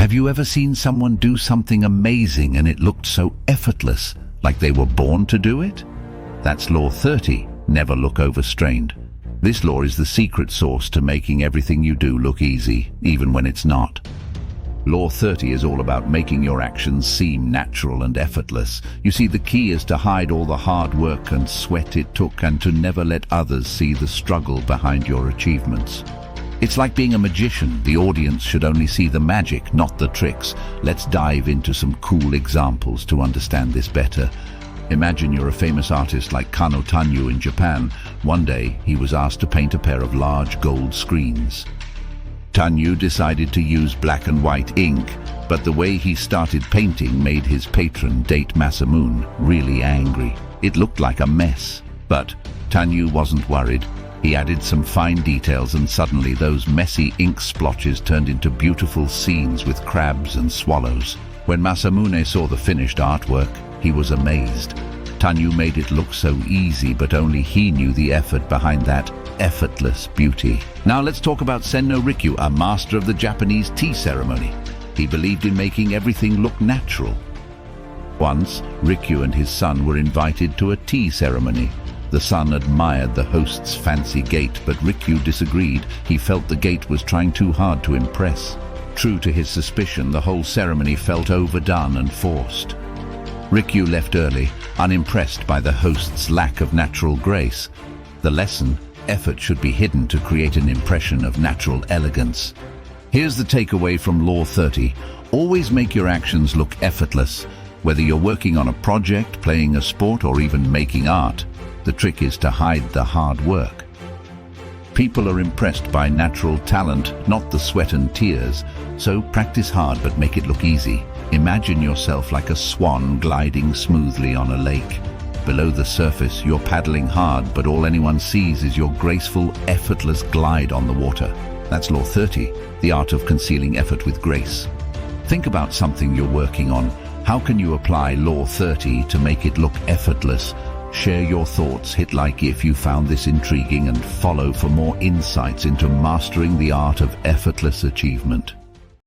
Have you ever seen someone do something amazing and it looked so effortless, like they were born to do it? That's Law 30, never look overstrained. This law is the secret sauce to making everything you do look easy, even when it's not. Law 30 is all about making your actions seem natural and effortless. You see, the key is to hide all the hard work and sweat it took and to never let others see the struggle behind your achievements. It's like being a magician. The audience should only see the magic, not the tricks. Let's dive into some cool examples to understand this better. Imagine you're a famous artist like Kano Tanyu in Japan. One day, he was asked to paint a pair of large gold screens. Tanyu decided to use black and white ink, but the way he started painting made his patron, Date Masamune, really angry. It looked like a mess. But Tanyu wasn't worried. He added some fine details and suddenly those messy ink splotches turned into beautiful scenes with crabs and swallows. When Masamune saw the finished artwork, he was amazed. Tanyu made it look so easy, but only he knew the effort behind that effortless beauty. Now let's talk about Senno Rikyu, a master of the Japanese tea ceremony. He believed in making everything look natural. Once, Rikyu and his son were invited to a tea ceremony. The son admired the host's fancy gait, but Rikyu disagreed. He felt the gait was trying too hard to impress. True to his suspicion, the whole ceremony felt overdone and forced. Rikyu left early, unimpressed by the host's lack of natural grace. The lesson: effort should be hidden to create an impression of natural elegance. Here's the takeaway from Law 30. Always make your actions look effortless. Whether you're working on a project, playing a sport, or even making art, the trick is to hide the hard work. People are impressed by natural talent, not the sweat and tears. So practice hard but make it look easy. Imagine yourself like a swan gliding smoothly on a lake. Below the surface, you're paddling hard, but all anyone sees is your graceful, effortless glide on the water. That's Law 30, the art of concealing effort with grace. Think about something you're working on. How can you apply Law 30 to make it look effortless? Share your thoughts, hit like if you found this intriguing, and follow for more insights into mastering the art of effortless achievement.